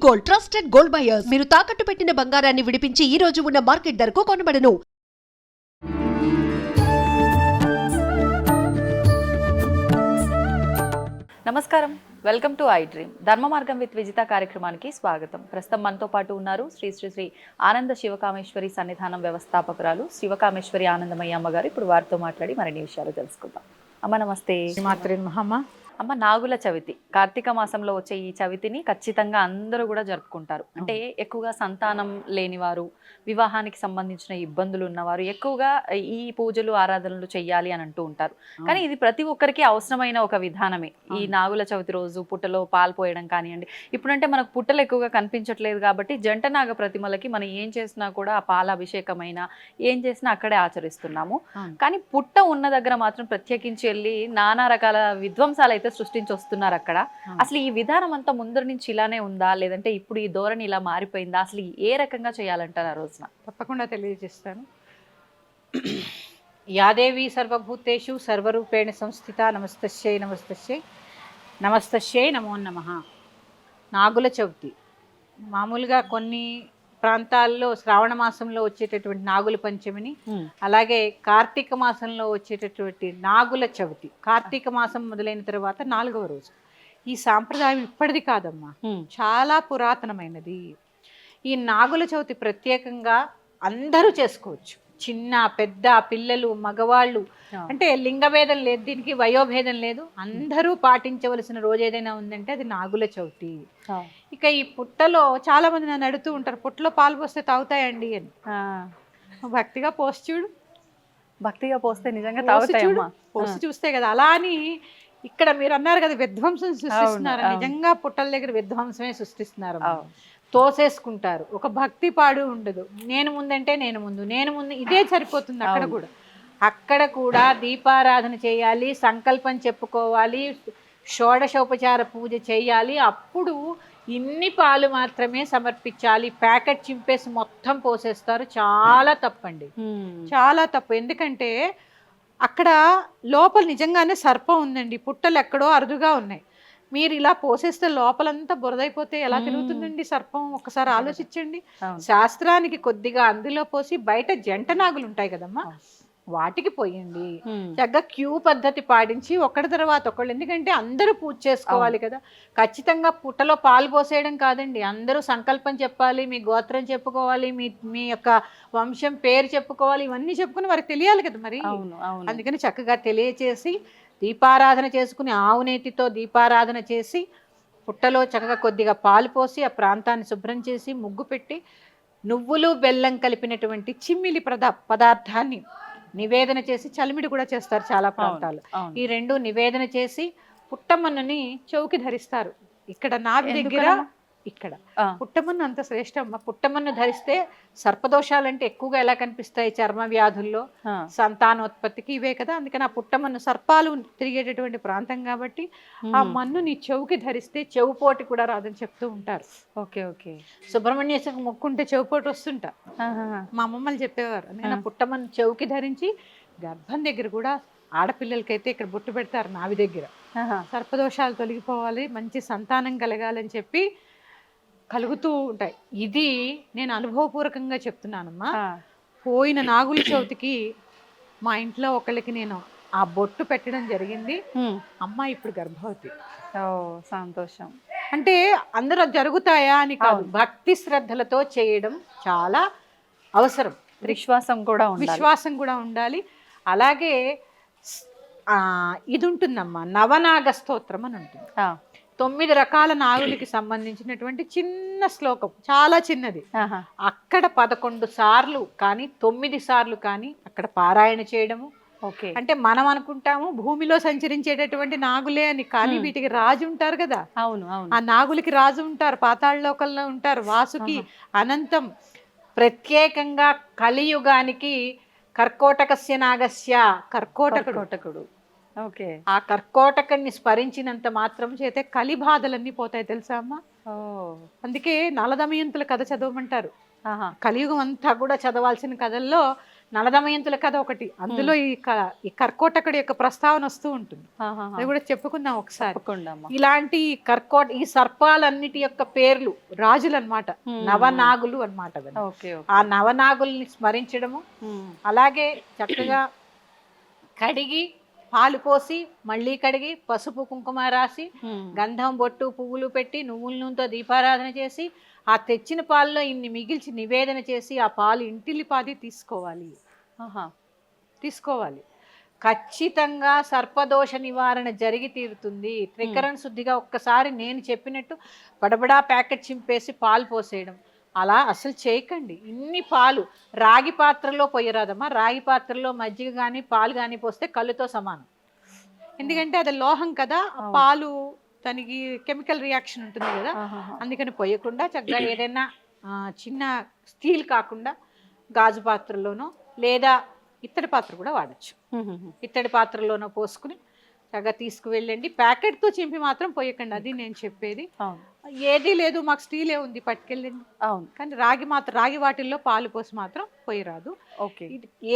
Gold, trusted gold buyers. మీరు తాకట్టు పెట్టిన బంగారాన్ని విడిపించి ఈ రోజు ఉన్న మార్కెట్ ధరకు కొనబడను. నమస్కారం, వెల్కమ్ టు ఐ డ్రీమ్. ధర్మ మార్గం విత్ విజిత కార్యక్రమానికి స్వాగతం. ప్రస్తుతం మనతో పాటు ఉన్నారు శ్రీ శ్రీ శ్రీ ఆనంద శివకామేశ్వరి సన్నిధానం వ్యవస్థాపకురాలు శివకామేశ్వరి ఆనందమయ్య అమ్మగారు. ఇప్పుడు వారితో మాట్లాడి మరిన్ని విషయాలు తెలుసుకుందాం. అమ్మ నమస్తే. అమ్మ, నాగుల చవితి కార్తీక మాసంలో వచ్చే ఈ చవితిని ఖచ్చితంగా అందరూ కూడా జరుపుకుంటారు. అంటే ఎక్కువగా సంతానం లేనివారు, వివాహానికి సంబంధించిన ఇబ్బందులు ఉన్నవారు ఎక్కువగా ఈ పూజలు ఆరాధనలు చెయ్యాలి అని అంటూ ఉంటారు. కానీ ఇది ప్రతి ఒక్కరికి అవసరమైన ఒక విధానమే. ఈ నాగుల చవితి రోజు పుట్టలో పాలు పోయడం కానివ్వండి. ఇప్పుడంటే మనకు పుట్టలు ఎక్కువగా కనిపించట్లేదు కాబట్టి జంట నాగ ప్రతిమలకి మనం ఏం చేసినా కూడా ఆ పాల అభిషేకమైనా ఏం చేసినా అక్కడే ఆచరిస్తున్నాము. కానీ పుట్ట ఉన్న దగ్గర మాత్రం ప్రత్యేకించి వెళ్ళి నానా రకాల విధ్వంసాలు అయితే సృష్టించి వస్తున్నారు అక్కడ. అసలు ఈ విధానం అంతా ముందర నుంచి ఇలానే ఉందా, లేదంటే ఇప్పుడు ఈ ధోరణి ఇలా మారిపోయిందా? అసలు ఏ రకంగా చేయాలంటారు ఆ రోజున? తప్పకుండా తెలియజేస్తాను. యాదేవి సర్వభూతేషు సర్వరూపేణ సంస్థిత. నమస్తస్యై నమస్తస్యై నమస్తస్యై నమో నమః. నాగుల చవితి మామూలుగా కొన్ని ప్రాంతాల్లో శ్రావణ మాసంలో వచ్చేటటువంటి నాగుల పంచమిని, అలాగే కార్తీక మాసంలో వచ్చేటటువంటి నాగుల చవితి కార్తీక మాసం మొదలైన తర్వాత 4వ రోజు. ఈ సాంప్రదాయం ఇప్పటిది కాదమ్మా, చాలా పురాతనమైనది. ఈ నాగుల చవితి ప్రత్యేకంగా అందరూ చేసుకోవచ్చు. చిన్న పెద్ద, పిల్లలు, మగవాళ్ళు, అంటే లింగభేదం లేదు, దీనికి వయోభేదం లేదు. అందరూ పాటించవలసిన రోజు ఏదైనా ఉందంటే అది నాగుల చవితి. ఇక ఈ పుట్టలో చాలా మంది నన్ను అడుగుతూ ఉంటారు, పుట్టలో పాలు పోస్తే తాగుతాయండి అని. భక్తిగా పోసి చూడు, భక్తిగా పోస్తే నిజంగా తాగుతాయమ్మా. పోసి చూస్తే కదా. అలా అని ఇక్కడ మీరు అన్నారు కదా విధ్వంసం సృష్టిస్తున్నారు. నిజంగా పుట్టల దగ్గర విధ్వంసమే సృష్టిస్తున్నారు. తోసేసుకుంటారు. ఒక భక్తి పాడు ఉండదు. నేను ముందంటే నేను ముందు, నేను ముందు, ఇదే సరిపోతుంది. అక్కడ కూడా దీపారాధన చేయాలి, సంకల్పం చెప్పుకోవాలి, షోడశోపచార పూజ చేయాలి. అప్పుడు ఇన్ని పాలు మాత్రమే సమర్పించాలి. ప్యాకెట్ చింపేసి మొత్తం పోసేస్తారు. చాలా తప్పండి, చాలా తప్పు. ఎందుకంటే అక్కడ లోపల నిజంగానే సర్పం ఉందండి. పుట్టలు ఎక్కడో అరుదుగా ఉన్నాయి. మీరు ఇలా పోసేస్తే లోపలంతా బురదైపోతే ఎలా తిరుగుతుందండి సర్పం? ఒకసారి ఆలోచించండి. శాస్త్రానికి కొద్దిగా అందులో పోసి బయట జంట నాగులు ఉంటాయి కదమ్మా, వాటికి పోయండి. చక్కగా క్యూ పద్ధతి పాటించి ఒకటి తర్వాత ఒకళ్ళు. ఎందుకంటే అందరూ పూజ చేసుకోవాలి కదా. ఖచ్చితంగా పుట్టలో పాలు పోసేయడం కాదండి. అందరూ సంకల్పం చెప్పాలి, మీ గోత్రం చెప్పుకోవాలి, మీ యొక్క వంశం పేరు చెప్పుకోవాలి. ఇవన్నీ చెప్పుకుని వారికి తెలియాలి కదా మరి. అందుకని చక్కగా తెలియచేసి దీపారాధన చేసుకుని, ఆవు నేతితో దీపారాధన చేసి, పుట్టలో చక్కగా కొద్దిగా పాలు పోసి ఆ ప్రాంతాన్ని శుభ్రం చేసి ముగ్గు పెట్టి నువ్వులు బెల్లం కలిపినటువంటి చిమ్మిలి పదార్థాన్ని నివేదన చేసి, చలిమిడి కూడా చేస్తారు చాలా ప్రాంతాలు. ఈ రెండు నివేదన చేసి పుట్టమన్నుని చౌకి ధరిస్తారు. ఇక్కడ నాభి దగ్గర, ఇక్కడ పుట్టమన్ను అంత శ్రేష్టమ్మ. పుట్టమన్ను ధరిస్తే సర్పదోషాలంటే ఎక్కువగా ఎలా కనిపిస్తాయి? చర్మ వ్యాధుల్లో, సంతానోత్పత్తికి ఇవే కదా. అందుకని ఆ పుట్టమన్ను సర్పాలు తిరిగేటటువంటి ప్రాంతం కాబట్టి ఆ మన్ను నీ చెవుకి ధరిస్తే చెవుపోటు కూడా రాదని చెప్తూ ఉంటారు. Okay okay. సుబ్రహ్మణ్యేశ్వరికి మొక్కుంటే చెవుపోటు వస్తుంటా మా అమ్మమ్మలు చెప్పేవారు. అందుకని పుట్టమన్ను చెవుకి ధరించి గర్భం దగ్గర కూడా ఆడపిల్లలకైతే ఇక్కడ బొట్టు పెడతారు నావి దగ్గర. సర్పదోషాలు తొలగిపోవాలి, మంచి సంతానం కలగాలని చెప్పి కలుగుతూ ఉంటాయి. ఇది నేను అనుభవపూర్వకంగా చెప్తున్నానమ్మా. పోయిన నాగుల చవితికి మా ఇంట్లో ఒకళ్ళకి నేను ఆ బొట్టు పెట్టడం జరిగింది. అమ్మ ఇప్పుడు గర్భవతి. సంతోషం. అంటే అందరూ జరుగుతాయా అని కాదు, భక్తి శ్రద్ధలతో చేయడం చాలా అవసరం. విశ్వాసం కూడా ఉండాలి. అలాగే ఇది ఉంటుందమ్మా, నవనాగ స్తోత్రం అని ఉంటుంది. 9 రకాల నాగులకి సంబంధించినటువంటి చిన్న శ్లోకం, చాలా చిన్నది. అక్కడ 11 సార్లు కానీ 9 సార్లు కానీ అక్కడ పారాయణ చేయడము. అంటే మనం అనుకుంటాము భూమిలో సంచరించేటటువంటి నాగులే అని, కానీ వీటికి రాజు ఉంటారు కదా. ఆ నాగులకి రాజు ఉంటారు, పాతాళ లోకంలో ఉంటారు. వాసుకి, అనంతం. ప్రత్యేకంగా కలియుగానికి కర్కోటకస్య నాగస్య, కర్కోటకుడు. ఆ కర్కోటకుని స్మరించినంత మాత్రం చేతే కలి బాధలన్నీ పోతాయి తెలుసా అమ్మా. అందుకే నలదమయంతుల కథ చదవమంటారు. కలియుగం అంతా కూడా చదవాల్సిన కథల్లో నలదమయంతుల కథ ఒకటి, అందులో ఈ కర్కోటకుడి యొక్క ప్రస్తావన వస్తూ ఉంటుంది. ఆహాహా. అది కూడా చెప్పుకుందాం ఒకసారి. తప్పకుండా అమ్మా. ఇలాంటి ఈ సర్పాలన్నిటి యొక్క పేర్లు రాజులు అన్నమాట, నవనాగులు అన్నమాట. Okay okay. ఆ నవనాగుల్ని స్మరించడము, అలాగే చక్కగా కడిగి పాలు పోసి మళ్ళీ కడిగి పసుపు కుంకుమ రాసి గంధం బొట్టు పువ్వులు పెట్టి నువ్వుల నూనెతో దీపారాధన చేసి ఆ తెచ్చిన పాలలో ఇన్ని మిగిల్చి నివేదన చేసి ఆ పాలు ఇంటిల్లిపాది తీసుకోవాలి. తీసుకోవాలి. ఖచ్చితంగా సర్పదోష నివారణ జరిగి తీరుతుంది. త్రికరణ శుద్ధిగా ఒక్కసారి నేను చెప్పినట్టు బడబడా ప్యాకెట్ చింపేసి పాలు పోసేయడం అలా అసలు చేయకండి. ఇన్ని పాలు రాగి పాత్రలో పోయరాదమ్మా. రాగి పాత్రలో మజ్జిగ కానీ పాలు కానీ పోస్తే కళ్ళుతో సమానం. ఎందుకంటే అది లోహం కదా, పాలు దానికి కెమికల్ రియాక్షన్ ఉంటుంది కదా, అందుకని పోయకుండా చక్కగా ఏదైనా చిన్న స్టీల్ కాకుండా గాజు పాత్రలోనో లేదా ఇత్తడి పాత్ర కూడా వాడచ్చు. ఇత్తడి పాత్రలోనో పోసుకుని చక్కగా తీసుకువెళ్ళండి. ప్యాకెట్తో చింపి మాత్రం పోయకండి, అది నేను చెప్పేది. ఏదీ లేదు మాకు స్టీలే ఉంది పట్టుకెళ్ళండి. అవును, కానీ రాగి వాటిల్లో పాలు పోసి మాత్రం పోయరాదు. ఓకే.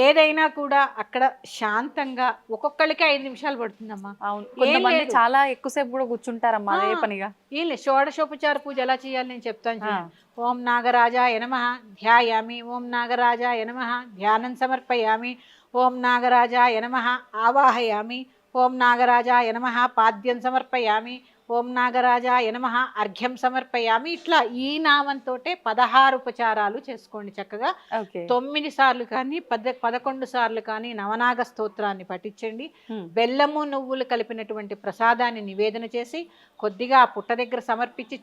ఏదైనా కూడా అక్కడ శాంతంగా ఒక్కొక్కరికి 5 నిమిషాలు పడుతుందమ్మా. అవును, చాలా ఎక్కువసేపు కూడా కూర్చుంటారమ్మా అదే పనిగా. ఏం లేదు, షోడశోపచార పూజ ఎలా చేయాలి నేను చెప్తాను. ఓం నాగరాజాయ నమః ధ్యాయామి, ఓం నాగరాజాయ నమః ధ్యానం సమర్పయామి, ఓం నాగరాజాయ నమః ఆవాహయామి, ఓం నాగరాజాయ నమః పాద్యం సమర్పయామి, ఓం నాగరాజాయ నమః అర్ఘ్యం సమర్పయామి. ఇట్లా ఈ నామంతో 16 ఉపచారాలు చేసుకోండి చక్కగా. 9 సార్లు కానీ 11 సార్లు కానీ నవనాగ స్తోత్రాన్ని పఠించండి. బెల్లము నువ్వులు కలిపినటువంటి ప్రసాదాన్ని నివేదన చేసి కొద్దిగా పుట్ట దగ్గర సమర్పించి,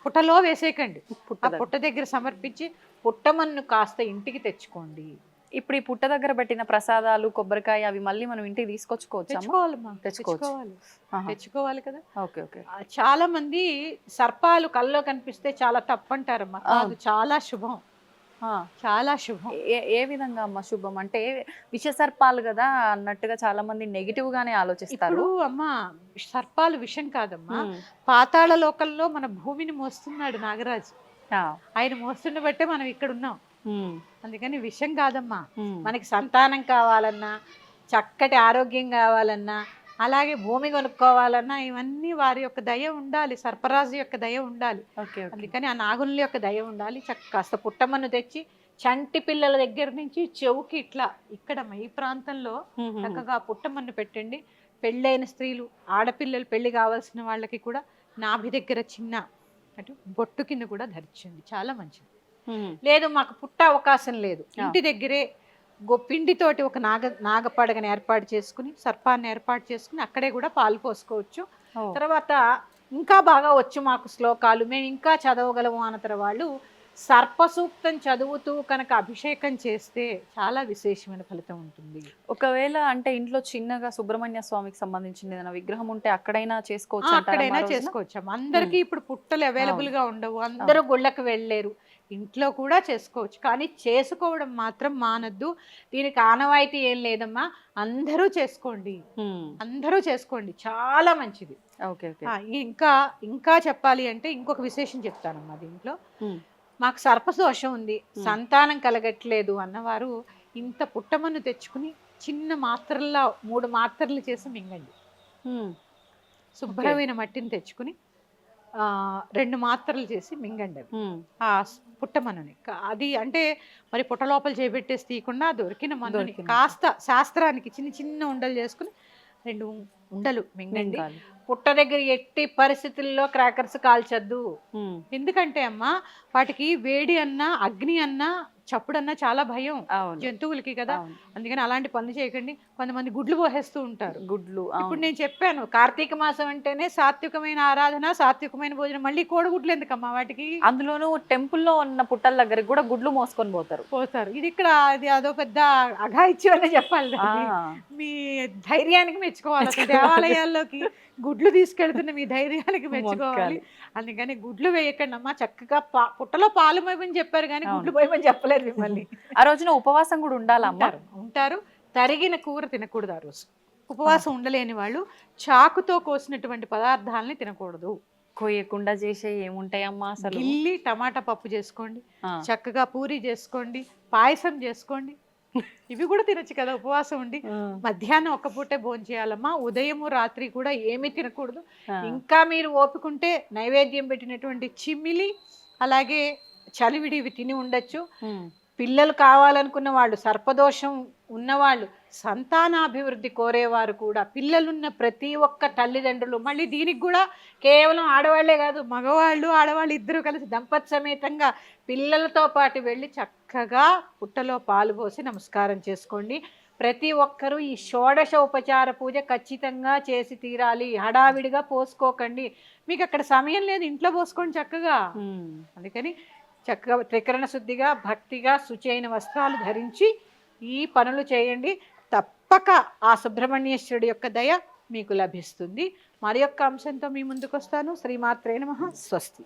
పుట్టలో వేసేయకండి, పుట్ట దగ్గర సమర్పించి పుట్టమన్ను కాస్త ఇంటికి తెచ్చుకోండి. ఇప్పుడు ఈ పుట్ట దగ్గర పెట్టిన ప్రసాదాలు కొబ్బరికాయ అవి మళ్ళీ మనం ఇంటికి తెచ్చుకోవాలి కదా. Okay okay. చాలా మంది సర్పాలు కల్లో కనిపిస్తే చాలా తప్పంటారమ్మా. అది చాలా శుభం, చాలా శుభం. ఏ విధంగా అమ్మ శుభం అంటే? విష సర్పాలు కదా అన్నట్టుగా చాలా మంది నెగిటివ్ గానే ఆలోచిస్తారు. అమ్మా సర్పాలు విషం కాదమ్మా. పాతాళ లోకంలో మన భూమిని మోస్తున్నాడు నాగరాజు. ఆయన మోస్తున్న బట్టే మనం ఇక్కడ ఉన్నాం. అందుకని విషయం కాదమ్మా. మనకి సంతానం కావాలన్నా, చక్కటి ఆరోగ్యం కావాలన్నా, అలాగే భూమి కొనుక్కోవాలన్నా ఇవన్నీ వారి యొక్క దయ ఉండాలి, సర్పరాజు యొక్క దయ ఉండాలి. అందుకని ఆ నాగుల యొక్క దయ ఉండాలి. కాస్త పుట్టమన్ను తెచ్చి చంటి పిల్లల దగ్గర నుంచి చెవుకి ఇట్లా ఇక్కడ ఈ ప్రాంతంలో చక్కగా పుట్టమన్ను పెట్టండి. పెళ్ళైన స్త్రీలు, ఆడపిల్లలు పెళ్లి కావాల్సిన వాళ్ళకి కూడా నాభి దగ్గర చిన్న అటు బొట్టు కింద కూడా ధరించండి, చాలా మంచిది. లేదు మాకు పుట్ట అవకాశం లేదు, ఇంటి దగ్గరే పిండితోటి ఒక నాగపడగని ఏర్పాటు చేసుకుని, సర్పాన్ని ఏర్పాటు చేసుకుని అక్కడే కూడా పాలు పోసుకోవచ్చు. తర్వాత ఇంకా బాగా వచ్చు మాకు శ్లోకాలు, మేము ఇంకా చదవగలము అన్న వాళ్ళు సర్పసూక్తం చదువుతూ కనుక అభిషేకం చేస్తే చాలా విశేషమైన ఫలితం ఉంటుంది. ఒకవేళ అంటే ఇంట్లో చిన్నగా సుబ్రహ్మణ్య స్వామికి సంబంధించిన ఏదైనా విగ్రహం ఉంటే అక్కడైనా చేసుకోవచ్చు. అక్కడైనా చేసుకోవచ్చు. అందరికీ ఇప్పుడు పుట్టలు అవైలబుల్ గా ఉండవు, అందరూ గుళ్ళకి వెళ్ళలేరు, ఇంట్లో కూడా చేసుకోవచ్చు. కానీ చేసుకోవడం మాత్రం మానద్దు. దీనికి ఆనవాయితీ ఏం లేదమ్మా, అందరూ చేసుకోండి, అందరూ చేసుకోండి, చాలా మంచిది. ఇంకా చెప్పాలి అంటే ఇంకొక విశేషం చెప్తానమ్మా. దీంట్లో మాకు సర్పదోషం ఉంది, సంతానం కలగట్లేదు అన్నవారు ఇంత పుట్టమన్ను తెచ్చుకుని చిన్న మాత్రల్లో 3 మాత్రలు చేసి మింగండి. శుభ్రమైన మట్టిని తెచ్చుకుని 2 మాత్రలు చేసి మింగండి అవి ఆ పుట్టమన్నుని. అది అంటే మరి పుట్ట లోపల చేపెట్టేసి తీయకుండా దొరికిన మన్నుని కాస్త శాస్త్రానికి చిన్న చిన్న ఉండలు చేసుకుని 2 ఉండలు మింగండి. పుట్ట దగ్గర ఎట్టి పరిస్థితుల్లో క్రాకర్స్ కాల్చద్దు. ఎందుకంటే అమ్మా వాటికి వేడి అన్నా, అగ్ని అన్నా, చప్పుడన్నా చాలా భయం జంతువులకి కదా. అందుకని అలాంటి పనులు చేయకండి. కొంతమంది గుడ్లు పోసేస్తూ ఉంటారు. ఇప్పుడు నేను చెప్పాను, కార్తీక మాసం అంటేనే సాత్వికమైన ఆరాధన, సాత్వికమైన భోజనం. మళ్ళీ కోడిగుడ్లు ఎందుకమ్మా వాటికి? అందులోనూ టెంపుల్లో ఉన్న పుట్టల దగ్గర కూడా గుడ్లు మోసుకొని పోతారు. ఇది ఇక్కడ అదో పెద్ద అఘాయిత్యం అనే చెప్పాలి. మీ ధైర్యానికి మెచ్చుకోవాలి. దేవాలయాల్లోకి గుడ్లు తీసుకెళ్తున్న మీ ధైర్యానికి మెచ్చుకోవాలి. అందుకని గుడ్లు వేయకండి అమ్మా. చక్కగా పుట్టలో పాలు పోయమని చెప్పారు కానీ గుడ్లు పోయమని చెప్పలేదు మిమ్మల్ని. ఆ రోజున ఉపవాసం కూడా ఉండాలమ్మా. ఉంటారు. తరిగిన కూర తినకూడదు ఆ రోజు. ఉపవాసం ఉండలేని వాళ్ళు చాకుతో కోసినటువంటి పదార్థాలని తినకూడదు. కోయకుండా చేసే ఏముంటాయమ్మా అసలు? గిల్లి టమాటా పప్పు చేసుకోండి, చక్కగా పూరి చేసుకోండి, పాయసం చేసుకోండి, ఇవి కూడా తినొచ్చు కదా ఉపవాసం ఉండి. మధ్యాహ్నం ఒక్క పూటే భోజనం చేయాలమ్మా, ఉదయము రాత్రి కూడా ఏమీ తినకూడదు. ఇంకా మీరు ఓపికంటే నైవేద్యం పెట్టినటువంటి చిమ్మిలి అలాగే చలివిడి ఇవి తిని ఉండొచ్చు. పిల్లలు కావాలనుకున్న వాళ్ళు, సర్పదోషం ఉన్నవాళ్ళు, సంతానాభివృద్ధి కోరేవారు కూడా, పిల్లలున్న ప్రతి ఒక్క తల్లిదండ్రులు, మళ్ళీ దీనికి కూడా కేవలం ఆడవాళ్లే కాదు, మగవాళ్ళు ఆడవాళ్ళు ఇద్దరు కలిసి దంపతి సమేతంగా పిల్లలతో పాటు వెళ్ళి చక్కగా పుట్టలో పాలు పోసి నమస్కారం చేసుకోండి. ప్రతి ఒక్కరూ ఈ షోడశ ఉపచార పూజ ఖచ్చితంగా చేసి తీరాలి. హడావిడిగా పోసుకోకండి. మీకు అక్కడ సమయం లేదు, ఇంట్లో పోసుకోండి చక్కగా. అందుకని చక్కగా త్రికరణ శుద్ధిగా, భక్తిగా, శుచైన వస్త్రాలు ధరించి ఈ పనులు చేయండి. తప్పక ఆ సుబ్రహ్మణ్యేశ్వరుడి యొక్క దయ మీకు లభిస్తుంది. మరి యొక్క అంశంతో మీ ముందుకు వస్తాను. శ్రీమాత్రే నమః. స్వస్తి.